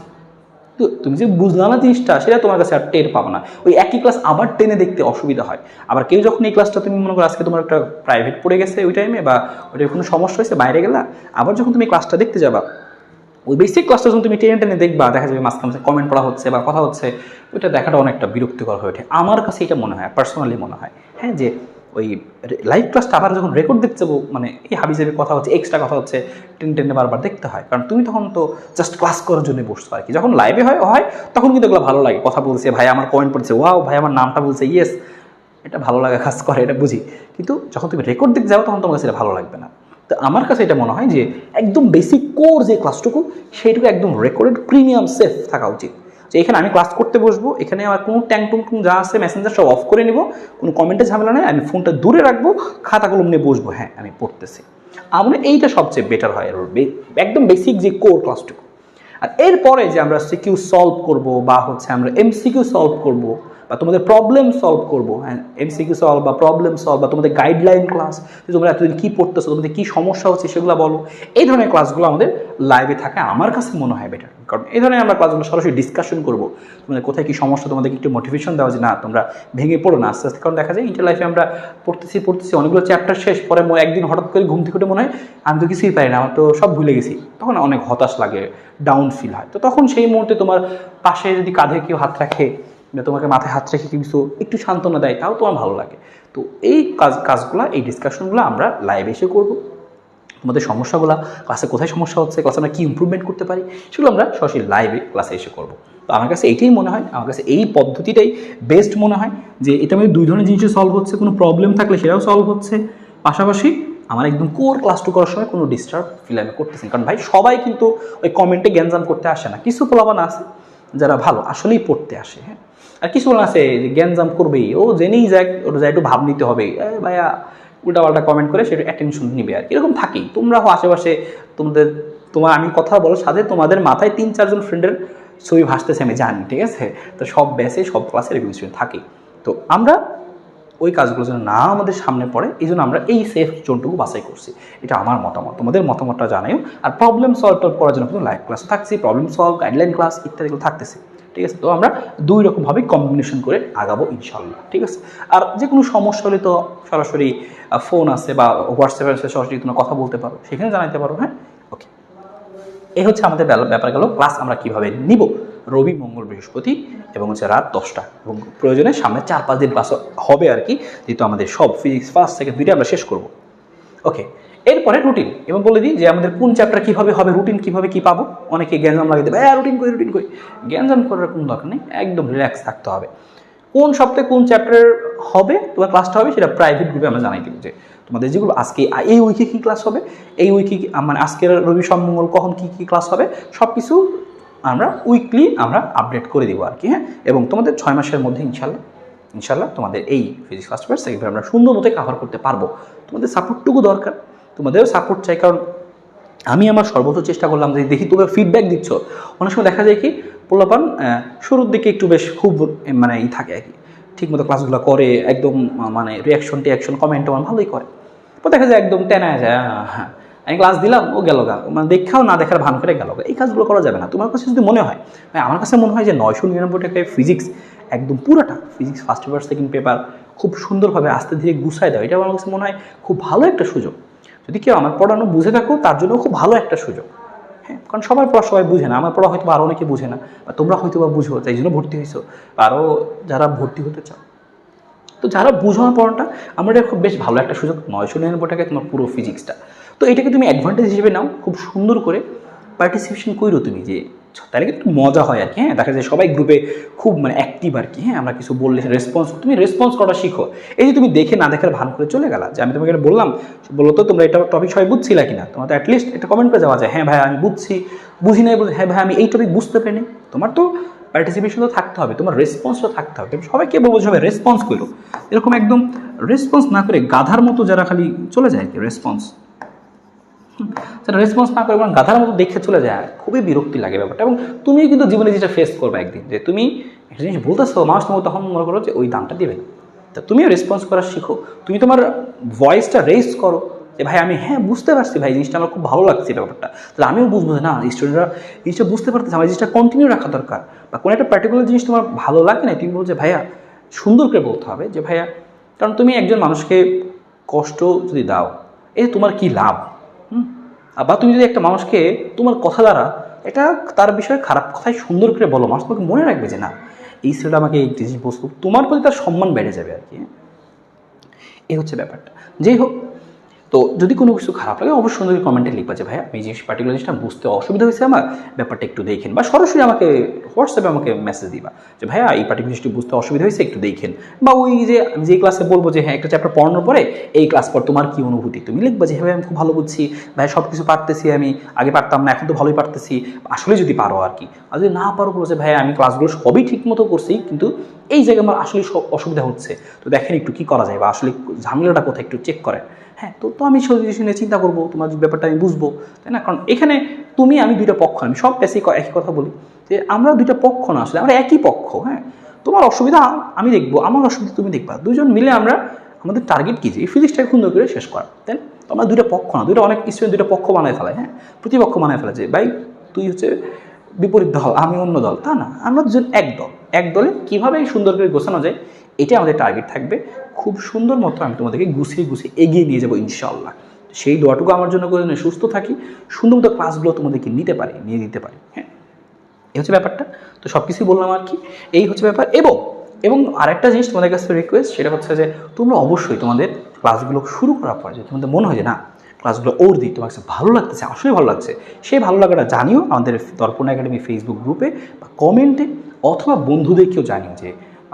তো তুমি যে বুঝলা না জিনিসটা, সেটা তোমার কাছে আর টের পাবো না। ওই একই ক্লাস আবার টেনে দেখতে অসুবিধা হয়। আবার কেউ যখন এই ক্লাসটা তুমি মনে করো আজকে তোমার একটা প্রাইভেট পড়ে গেছে ওই টাইমে, বা ওইটার কোনো সমস্যা হয়েছে বাইরে গেলা, আবার যখন তুমি ক্লাসটা দেখতে যাবা, ওই বেসিক ক্লাসটা যখন তুমি টেনে টেনে দেখবা, দেখা যাবে মাঝখানে কমেন্ট পড়া হচ্ছে বা কথা হচ্ছে, ওইটা দেখাটা অনেকটা বিরক্তিকর হয়ে ওঠে। আমার কাছে এটা মনে হয়, পার্সোনালি মনে হয়, হ্যাঁ, যে ওই লাইভ ক্লাসটা আবার যখন রেকর্ড দেখতে যাবো, মানে এই হাবিজাবি কথা হচ্ছে, এক্সট্রা কথা হচ্ছে, টেনে টেনে বারবার দেখতে হয়, কারণ তুমি তখন তো জাস্ট ক্লাস করার জন্য বসছো আর কি। যখন লাইভে হয় তখন কিন্তু এগুলো ভালো লাগে, কথা বলছে, ভাই আমার কমেন্ট পড়ছে, ওয়াও ভাই আমার নামটা বলছে, ইয়েস, এটা ভালো লাগা কাজ করে, এটা বুঝি। কিন্তু যখন তুমি রেকর্ড দেখতে যাবো, তখন তোমার কাছে এটা ভালো লাগবে না। তো আমার কাছে এটা মনে হয় যে একদম বেসিক কোর যে ক্লাসটুকু, সেইটুকু একদম রেকর্ডেড প্রিমিয়াম সেফ থাকা উচিত। যে এখানে আমি ক্লাস করতে বসবো, এখানে আমার কোনো ট্যাং যা আছে মেসেঞ্জার সব অফ করে নেবো, কোনো কমেন্টে ঝামেলা নেই, আমি ফোনটা দূরে রাখবো, খাতা কলম নিয়ে বসবো, হ্যাঁ আমি পড়তেছি। আমার এইটা সবচেয়ে বেটার হয়, একদম বেসিক যে কোর ক্লাসটুকু। আর এরপরে যে আমরা সিকিউ সলভ করব, বা হচ্ছে আমরা এমসিকিউ সলভ করব, বা তোমাদের প্রবলেম সলভ করবো, হ্যাঁ এমসিকিউ সলভ বা প্রবলেম সলভ বা তোমাদের গাইডলাইন ক্লাস, তোমরা এতদিন কী পড়তেছো, তোমাদের কী সমস্যা হচ্ছে সেগুলো বলো, এই ধরনের ক্লাসগুলো আমাদের লাইভে থাকে আমার কাছে মনে হয় বেটার। কারণ এই ধরনের আমরা ক্লাসগুলো সরাসরি ডিসকাশন করবো, তোমাদের কোথায় কী সমস্যা তোমাদেরকে একটু মোটিভেশন দেওয়া যে না তোমরা ভেঙে পড়ো না আস্তে আস্তে। কারণ দেখা যায় ইন্টার লাইফে আমরা পড়তেছি অনেকগুলো চ্যাপ্টার শেষ, পরে একদিন হঠাৎ করে ঘুম থেকে উঠে মনে হয় আমি তো কিছুই পারি না, আমার তো সব ভুলে গেছি, তখন অনেক হতাশ লাগে, ডাউন ফিল হয়। তো তখন সেই মুহূর্তে তোমার পাশে যদি কাঁধে কেউ হাত রাখে, তোমাকে মাথায় হাত রেখে কিছু একটু সান্ত্বনা দেয়, তাও তোমার ভালো লাগে। তো এই কাজগুলো, এই ডিসকাশনগুলো আমরা লাইভে এসে করবো। তোমাদের সমস্যাগুলো, ক্লাসে কোথায় সমস্যা হচ্ছে, ক্লাসে আমরা কী ইম্প্রুভমেন্ট করতে পারি, সেগুলো আমরা সরাসরি লাইভে ক্লাসে এসে করবো। তো আমার কাছে এইটাই মনে হয়, আমার কাছে এই পদ্ধতিটাই বেস্ট মনে হয়, যে এটা মধ্যে দুই ধরনের জিনিসই সলভ হচ্ছে, কোনো প্রবলেম থাকলে সেটাও সলভ হচ্ছে, পাশাপাশি আমার একদম কোর ক্লাসটু করার সময় কোনো ডিস্টার্ব ফিল আমি করতেছি। কারণ ভাই সবাই কিন্তু ওই কমেন্টে জ্ঞানজাম করতে আসে না, কিছু পোলাবান আছে যারা ভালো আসলেই পড়তে আসে, হ্যাঁ, আর কিছু আছে যে জ্ঞানজাম করবেই, ও জেনেই যাক, ওটা যা একটু ভাব নিতে হবে, ভাইয়া উল্টাপাল্টা কমেন্ট করে সেটা অ্যাটেনশন নিবে আর এরকম থাকেই। তোমরা আশেপাশে তোমার আমি কথা বলার সাথে তোমাদের মাথায় 3-4 জন ফ্রেন্ডের ছবি ভাসতেছে আমি জানি, ঠিক আছে। তো সব ব্যাচে সব ক্লাসে এরকম স্টুডেন্ট থাকে। তো আমরা ওই কাজগুলো যেন না আমাদের সামনে পড়ে, এই জন্য আমরা এই সেফ জোনটুকু বাছাই করছি। এটা আমার মতামত, তোমাদের মতামতটা জানাইও। আর প্রবলেম সলভ করার জন্য কিন্তু লাইভ ক্লাস থাকছি, প্রবলেম সলভ, গাইডলাইন ক্লাস ইত্যাদিগুলো থাকতেছে, ঠিক আছে। তো আমরা দুই রকমভাবে কম্বিনেশন করে আগাবো ইনশাল্লাহ, ঠিক আছে। আর যে কোনো সমস্যা হলে তো সরাসরি ফোন আছে বা হোয়াটসঅ্যাপে আছে, সরাসরি তোমরা কথা বলতে পারো, সেখানে জানাতে পারো, হ্যাঁ ওকে। এই হচ্ছে আমাদের ব্যাপার গেল ক্লাস আমরা কীভাবে নিব, রবি মঙ্গল বৃহস্পতি এবং হচ্ছে রাত 10টা, এবং প্রয়োজনে সামনে 4-5 দিন ক্লাস হবে আর কি, যেহেতু আমাদের সব ফিজিক্স ফার্স্ট সেকেন্ড 2টা আমরা শেষ করব, ওকে। এরপরে রুটিন, এবং বলে দিই যে আমাদের কোন চ্যাপ্টার কীভাবে হবে, রুটিন কীভাবে কী পাবো। অনেকে জ্ঞানজাম লাগিয়ে দেবে, রুটিন করি, জ্ঞানজাম করার কোনো দরকার নেই, একদম রিল্যাক্স থাকতে হবে। কোন সপ্তাহে কোন চ্যাপ্টার হবে, তোমার ক্লাসটা হবে, সেটা প্রাইভেট গ্রুপে আমরা জানাই দিব, যে তোমাদের যেগুলো আজকে এই উইকে কী ক্লাস হবে, এই উইকে মানে আজকের রবি সোম মঙ্গল কখন কী ক্লাস হবে, সব কিছু আমরা উইকলি আমরা আপডেট করে দিব আর কি, হ্যাঁ। এবং তোমাদের 6 মাসের মধ্যে ইনশাল্লাহ তোমাদের এই physics first paper second paper আমরা সুন্দর মতো কাভার করতে পারবো। তোমাদের সাপোর্টটুকু দরকার, তোমাদেরও সাপোর্ট চাই, কারণ আমি আমার সর্বোচ্চ চেষ্টা করলাম যে দেখি তোমরা ফিডব্যাক দিচ্ছ। অনেক সময় দেখা যায় কি পোলাপান শুরুর দিকে একটু বেশ খুব মানে থাকে আর কি, ঠিকমতো ক্লাসগুলো করে, একদম মানে রিয়াকশন কমেন্ট ভালোই করে, তো দেখা যায় একদম টেনায় যায়, হ্যাঁ আমি ক্লাস দিলাম ও গেল গা, মানে দেখাও না দেখার ভান করে গেল গা। এই কাজগুলো করা যাবে না। তোমার কাছে যদি মনে হয়, আমার কাছে মনে হয় যে 999 টাকায় ফিজিক্স একদম পুরোটা physics first paper second paper খুব সুন্দরভাবে আস্তে ধীরে গুছায় দাও, এটা আমার কাছে মনে হয় খুব ভালো একটা সুযোগ। যদি কেউ আমার পড়ানো বুঝে থাকো, তার জন্য খুব ভালো একটা সুযোগ, হ্যাঁ। কারণ সবার পড়া সবাই বুঝে না, আমার পড়া হয়তো আরও অনেকে বুঝে না, বা তোমরা হয়তো বা বুঝো, তাই জন্য ভর্তি হয়েছো, আরও যারা ভর্তি হতে চাও, তো যারা বুঝো না পড়াটা, আমার এটা খুব বেশ ভালো একটা সুযোগ। 999 টাকায় তোমার পুরো ফিজিক্সটা, তো এটাকে তুমি অ্যাডভান্টেজ হিসেবে নাও, খুব সুন্দর করে পার্টিসিপেশন করো তুমি, যে তাহলে কিন্তু মজা হয় আর কি, হ্যাঁ। দেখা যায় সবাই গ্রুপে খুব মানে অ্যাক্টিভ আর কি, হ্যাঁ। আমরা কিছু বললে তুমি রেসপন্স করা শিখো। এই যে তুমি দেখে না দেখার ভান করে চলে গেলা, যে আমি তোমাকে বললাম, বলো তো তোমরা এটা টপিক সবাই বুঝছিলা কিনা, তোমার তো অ্যাটলিস্ট একটা কমেন্ট করে যাওয়া যায়, হ্যাঁ ভাই আমি বুঝি নাই, হ্যাঁ ভাই আমি এই টপিক বুঝতে পারিনি। তোমার তো পার্টিসিপেশন তো থাকতে হবে, তোমার রেসপন্সও থাকতে হবে। সবাইকে বলবো সবাই রেসপন্স করো, এরকম একদম রেসপন্স না করে গাধার মতো যারা খালি চলে যায় কি রেসপন্স না করে গাধার মতো দেখে চলে যায়, খুবই বিরক্তি লাগে ব্যাপারটা। এবং তুমি কিন্তু জীবনে যেটা ফেস করবে একদিন, যে তুমি একটা জিনিস বলতেছো, মানুষ তোমার তখন মনে করো যে ওই দামটা দেবে, তা তুমিও রেসপন্স করা শিখো, তুমি তোমার ভয়েসটা রেজ করো, যে ভাই আমি হ্যাঁ বুঝতে পারছি ভাই, জিনিসটা আমার খুব ভালো লাগছে ব্যাপারটা, তাহলে আমিও বুঝবো যে না স্টুডেন্টরা জিনিসটা বুঝতে পারতেছে, আমার জিনিসটা কন্টিনিউ রাখা দরকার। বা কোনো একটা পার্টিকুলার জিনিস তোমার ভালো লাগে না, তুমি বলছো ভাইয়া, সুন্দর করে বলতে হবে যে ভাইয়া, কারণ তুমি একজন মানুষকে কষ্ট যদি দাও, এই তোমার কি লাভ, বা তুমি যদি একটা মানুষকে তোমার কথা দ্বারা এটা তার বিষয়ে খারাপ কথাই সুন্দর করে বলো, মানুষ তোমাকে মনে রাখবে যে না এই ছেলেটা আমাকে এই জিনিস বস্তু, তোমার প্রতি তার সম্মান বেড়ে যাবে আর কি। এই হচ্ছে ব্যাপারটা। যেই হোক, তো যদি কোনো কিছু খারাপ লাগে অবশ্যই সুন্দর কমেন্টে লিখবা যে ভাইয়া এই জিনিস পার্টিকুলার জিনিসটা বুঝতে অসুবিধা হয়েছে আমার, ব্যাপারটা একটু দেখেন, বা সরাসরি আমাকে হোয়াটসঅ্যাপে আমাকে মেসেজ দিবা যে ভাইয়া এই পার্টিকুলার জিনিসটি বুঝতে অসুবিধা হয়েছে একটু দেখেন, বা ওই যে আমি যে ক্লাসে বলবো যে হ্যাঁ একটা চ্যাপ্টার পড়ানোর পরে এই ক্লাস পর তোমার কী অনুভূতি, তুমি লিখবা যে হ্যাঁ আমি খুব ভালো বুঝছি ভাই, সব কিছু পারতেছি, আমি আগে পারতাম না এখন তো ভালোই পারতেছি, আসলে যদি পারো আর কি। আর যদি না পারো বলো যে ভাইয়া আমি ক্লাসগুলো সবই ঠিক মতো করছি, কিন্তু এই জায়গায় আমার আসলে সব অসুবিধা হচ্ছে, তো দেখেন একটু কী করা যায়, বা আসলে ঝামেলাটা কোথায় একটু চেক করে, হ্যাঁ। তো আমি সলিউশনে চিন্তা করবো, তোমার ব্যাপারটা আমি বুঝবো, তাই না। কারণ এখানে আমি দুইটা পক্ষ, আমি সব বেসিক একই কথা বলি যে আমরা দুইটা পক্ষ না, আসলে আমরা একই পক্ষ, হ্যাঁ। তোমার অসুবিধা আমি দেখবো, আমার অসুবিধা তুমি দেখবা, দুজন মিলে আমরা আমাদের টার্গেট কী যে এই ফিজিক্সটাকে সুন্দর করে শেষ করা, তাই না? তো আমরা দুইটা পক্ষ না, দুইটা অনেক স্টুডেন্ট দুইটা পক্ষ বানায় ফেলায়, হ্যাঁ, প্রতিপক্ষ বানায় ফেলা যে ভাই তুই হচ্ছে বিপরীত দল, আমি অন্য দল, তা না, আমরা দুজন এক দল, এক দলে কীভাবে সুন্দর করে গোছানো যায় এটাই আমাদের টার্গেট থাকবে। খুব সুন্দর মতো আমি তোমাদেরকে গুছিয়ে গুছিয়ে এগিয়ে নিয়ে যাবো ইনশাআল্লাহ। সেই দোয়াটুকু আমার জন্য করে সুস্থ থাকি, সুন্দর মতো ক্লাসগুলো তোমাদেরকে নিয়ে দিতে পারি, হ্যাঁ, এই হচ্ছে ব্যাপারটা। তো সব কিছুই বললাম আর কি, এই হচ্ছে ব্যাপার। এবং আরেকটা জিনিস তোমাদের কাছে রিকোয়েস্ট, সেটা হচ্ছে যে তোমরা অবশ্যই তোমাদের ক্লাসগুলো শুরু করার পর যদি তোমাদের মনে হয় যে না ক্লাসগুলো ওর দিই, তোমার কাছে ভালো লাগতেছে, আসলে ভালো লাগছে, সেই ভালো লাগাটা জানিও আমাদের দর্পণ একাডেমি ফেসবুক গ্রুপে বা কমেন্টে, অথবা বন্ধুদেরকেও জানিও যে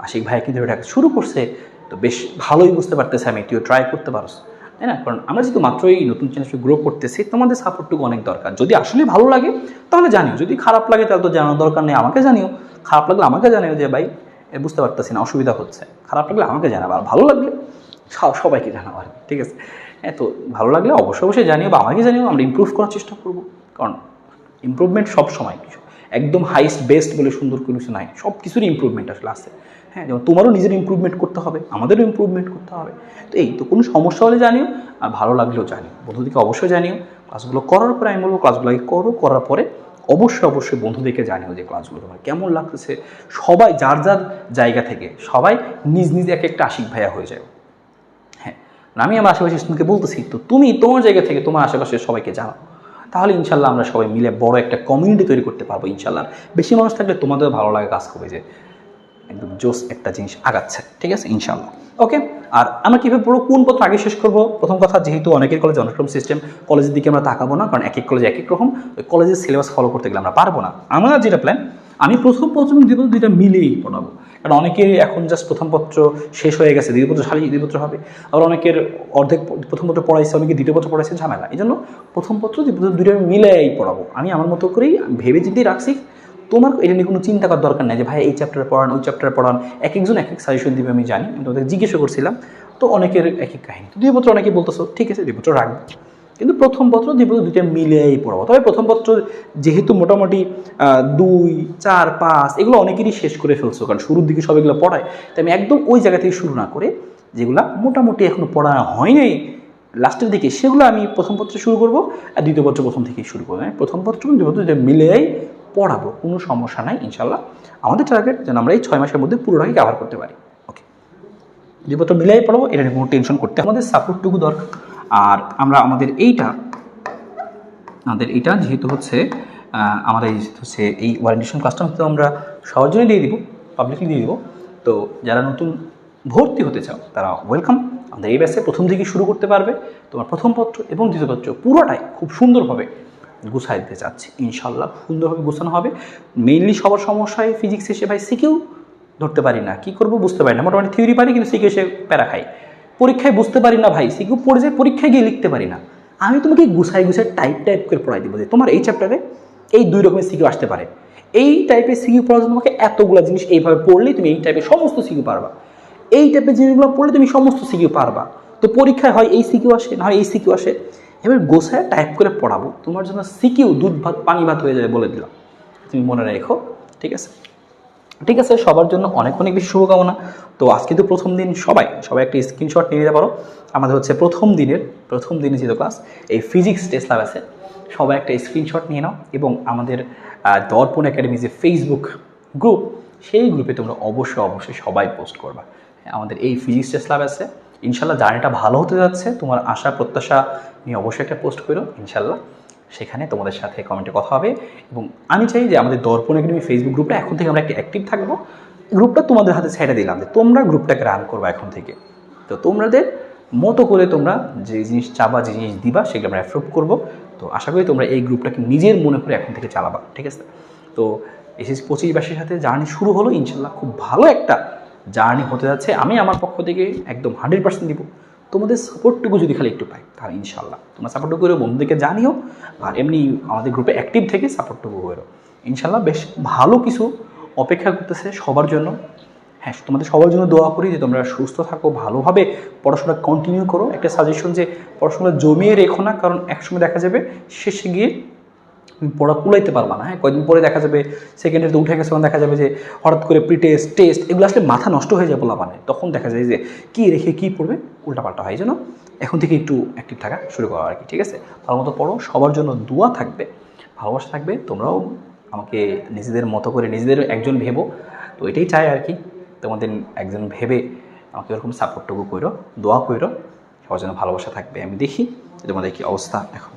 আশিক ভাই কিন্তু এটা শুরু করছে, তো বেশ ভালোই বুঝতে পারতেছে, আমি একটু ট্রাই করতে পারো, তাই না? কারণ আমরা যেহেতু মাত্রই নতুন চ্যানেল গ্রো করতেছি, তোমাদের সাপোর্টটুকু অনেক দরকার। যদি আসলে ভালো লাগে তাহলে জানিও, যদি খারাপ লাগে তাহলে তো জানানোর দরকার নেই, আমাকে জানিও। খারাপ লাগলে আমাকে জানিও যে ভাই বুঝতে পারতেছি না, অসুবিধা হচ্ছে। খারাপ লাগলে আমাকে জানাবো, আর ভালো লাগলে সবাইকে জানাবো আর, ঠিক আছে? হ্যাঁ, তো ভালো লাগলে অবশ্যই জানিও বা আমাকে জানিও, আমরা ইমপ্রুভ করার চেষ্টা করবো। কারণ ইমপ্রুভমেন্ট সব সময় কিছু একদম হাইস্ট বেস্ট বলে সুন্দর কোনো কিছু নাই, সব কিছুরই ইমপ্রুভমেন্ট আসলে আছে, হ্যাঁ। যেমন তোমারও নিজের ইমপ্রুভমেন্ট করতে হবে, আমাদেরও ইমপ্রুভমেন্ট করতে হবে। তো এই তো কোনো সমস্যা হলে জানিও, আর ভালো লাগলেও জানিও, বন্ধুদেরকে অবশ্যই জানিও। ক্লাসগুলো করার পরে আমি বলবো ক্লাসগুলো করার পরে অবশ্যই বন্ধুদেরকে জানিও যে ক্লাসগুলো তোমার কেমন লাগতেছে। সবাই যার যার জায়গা থেকে সবাই নিজ এক একটা আশিক ভাইয়া হয়ে যায়, হ্যাঁ। আমি আমার আশেপাশে স্টুডেন্টকে বলতেছি, তো তুমি তোমার জায়গা থেকে তোমার আশেপাশে সবাইকে জানাও, তাহলে ইনশাল্লাহ আমরা সবাই মিলে বড় একটা কমিউনিটি তৈরি করতে পারবো ইনশাল্লাহ। বেশি মানুষ থাকলে তোমাদের ভালো লাগে, কাজ করবে যে একদম জোস একটা জিনিস আগাচ্ছে, ঠিক আছে ইনশাল্লাহ। ওকে, আর আমরা কীভাবে পুরো কোন পত্র আগে শেষ করবো? প্রথম কথা, যেহেতু অনেকের কলেজে অনেক রকম সিস্টেম, কলেজের দিকে আমরা তাকাবো না, কারণ এক এক কলেজে এক এক রকম, ওই কলেজের সিলেবাস ফলো করতে গেলে আমরা পারবো না। আমার যেটা প্ল্যান, আমি প্রথম দুইটা মিলেই পড়াবো। কারণ অনেকের এখন জাস্ট প্রথম পত্র শেষ হয়ে গেছে, দ্বিতীয় পত্র দ্বিতীয় পত্র হবে, আবার অনেকের অর্ধেক প্রথম পত্র পড়াইছে, অনেকে দ্বিতীয় পত্র পড়াইছে, ঝামেলা। এই জন্য প্রথম পত্র দ্বিতীয় পত্র দুইটা মিলেই পড়াবো। আমি আমার মতো করেই ভেবে চিন্তেই রাখছি। তোমার এটা নিয়ে কোনো চিন্তা করার দরকার নেই যে ভাই এই চ্যাপ্টারে পড়ান, ওই চ্যাপ্টারে পড়ান, এক একজন এক এক সাজেশন দিবে, আমি জানি, আমি তোমাদের জিজ্ঞেস করছিলাম। তো অনেকের এক এক কাহিনী, তো দুই পত্র অনেকে বলতেছো, ঠিক আছে দুই পত্র রাখবো, কিন্তু প্রথম পত্র দুই পত্র দুইটা মিলেই পড়াবো। তবে প্রথম পত্র যেহেতু মোটামুটি 2, 4, 5 এগুলো অনেকেরই শেষ করে ফেলছো, কারণ শুরুর দিকে সব এগুলো পড়ায়, তাই আমি একদম ওই জায়গা থেকে শুরু না করে যেগুলো মোটামুটি এখনো পড়ানো হয় নাই লাস্টের দিকে, সেগুলো আমি প্রথম পত্রে শুরু করবো, আর দ্বিতীয় পত্র প্রথম থেকেই শুরু করবো। প্রথম পত্র দুই পত্র দুইটা মিলেই পড়াবো, কোনো সমস্যা নাই ইনশাল্লাহ। আমাদের টার্গেট যেন আমরা এই 6 মাসের মধ্যে পুরোটাকে কভার করতে পারি। ওকে, দুপত্র মিলাই পড়াবো, এটা নিয়ে কোনো টেনশন করতে, আমাদের সাপোর্টটুকু দরকার। আর আমরা আমাদের এইটা যেহেতু হচ্ছে আমাদের হচ্ছে এই ওয়ারেন্টেশন ক্লাসটা তো আমরা সবার জন্য দিয়ে দিব, পাবলিকলি দিয়ে দিব। তো যারা নতুন ভর্তি হতে চাও তারা ওয়েলকাম, আমাদের এই ব্যাচে প্রথম থেকে শুরু করতে পারবে। তোমার প্রথম পত্র এবং দ্বিতীয় পত্র পুরোটাই খুব সুন্দরভাবে গুছাই দিতে চাচ্ছি ইনশাল্লাহ, সুন্দরভাবে গুছানো হবে। মেইনলি সবার সমস্যায় ফিজিক্স এসে ভাই সিকিউ ধরতে পারি না, কী করবো বুঝতে পারি না, মোটামুটি থিওরি পারি কিন্তু সিকিউ এসে প্যারা খাই, পরীক্ষায় বুঝতে পারি না ভাই, সিকিউ পড়ে যায়, পরীক্ষায় গিয়ে লিখতে পারি না। আমি তোমাকে গুছাই টাইপ করে পড়াই দিব যে তোমার এই চ্যাপ্টারে এই 2 রকমের সিকিউ আসতে পারে, এই টাইপের সিকিউ পড়ার জন্য তোমাকে এতগুলো জিনিস এইভাবে পড়লেই তুমি এই টাইপের সমস্ত সিকিউ পারবা, এই টাইপের জিনিসগুলো পড়লে তুমি সমস্ত সিকিউ পারবা। তো পরীক্ষায় হয় এই সিকিউ আসে, না হয় এই সিকিউ আসে, এবার গোছায় টাইপ করে পড়াবো, তোমার জন্য সিকিউ দুধ ভাত পানি ভাত হয়ে যাবে বলে দিলাম, তুমি মনে রেখো, ঠিক আছে? ঠিক আছে, সবার জন্য অনেক বেশি শুভকামনা। তো আজকে তো প্রথম দিন, সবাই একটা স্ক্রিনশট নিয়ে নিতে পারো। আমাদের হচ্ছে প্রথম দিনের যেহেতু ক্লাস, এই ফিজিক্স টেস্ট ল্যাব আছে, সবাই একটা স্ক্রিনশট নিয়ে নাও এবং আমাদের দর্পণ একাডেমি যে ফেসবুক গ্রুপ, সেই গ্রুপে তোমরা অবশ্যই সবাই পোস্ট করবা। আমাদের এই ফিজিক্স টেস্ট ল্যাব আছে, ইনশাল্লাহ জার্নিটা ভালো হতে যাচ্ছে, তোমার আশা প্রত্যাশা নিয়ে অবশ্যই একটা পোস্ট করো ইনশাল্লাহ, সেখানে তোমাদের সাথে কমেন্টে কথা হবে। এবং আমি চাই যে আমাদের দর্পণ একাডেমি ফেসবুক গ্রুপটা এখন থেকে আমরা একটা অ্যাক্টিভ থাকবো। গ্রুপটা তোমাদের হাতে ছেড়ে দিলাম যে তোমরা গ্রুপটাকে রান করবা এখন থেকে। তো তোমাদের মতো করে তোমরা যে জিনিস চাবা, যে জিনিস দিবা, সেগুলো আমরা অ্যাপ্রুভ করবো। তো আশা করি তোমরা এই গ্রুপটাকে নিজের মনে করে এখন থেকে চালাবা, ঠিক আছে? তো এসএসসি 25 ব্যাচের সাথে জার্নি শুরু হলো ইনশাল্লাহ, খুব ভালো একটা জার্নি হতে যাচ্ছে। আমি আমার পক্ষ থেকে একদম 100% দিব। তোমাদের সাপোর্টটুকু যদি খালি একটু পাই তাহলে ইনশাল্লাহ তোমরা সাপোর্টটুকু করে বন্ধুদেরকে জানিও, আর এমনি আমাদের গ্রুপে অ্যাক্টিভ থেকে সাপোর্টটুকু করো ইনশাল্লাহ। বেশ ভালো কিছু অপেক্ষা করতেছে সবার জন্য। হ্যাঁ, তোমাদের সবার জন্য দোয়া করি যে তোমরা সুস্থ থাকো, ভালোভাবে পড়াশোনা কন্টিনিউ করো। একটা সাজেশন যে পড়াশোনা জমিয়ে রেখো না, কারণ একসময় দেখা যাবে শেষে গিয়ে তুমি পড়া কুলাইতে পারবা না। হ্যাঁ, কয়েকদিন পরে দেখা যাবে সেকেন্ডের তো উঠে গেছে, তখন দেখা যাবে যে হঠাৎ করে প্রি টেস্ট টেস্ট এগুলো আসলে মাথা নষ্ট হয়ে যায় বলা মানে, তখন দেখা যায় যে কী রেখে কী পড়বে উল্টাপাল্টা হয়। এই জন্য এখন থেকে একটু অ্যাক্টিভ থাকা শুরু করা আর কি, ঠিক আছে? ভালো মতো পড়ো, সবার জন্য দোয়া থাকবে, ভালোবাসা থাকবে, তোমরাও আমাকে নিজেদের মতো করে নিজেদের একজন ভেবো। তো এটাই চাই আর কি, তোমাদের একজন ভেবে আমাকে এরকম সাপোর্টটুকু করো, দোয়া করো, সবার জন্য ভালোবাসা থাকবে। আমি দেখি তোমাদের কী অবস্থা এখন।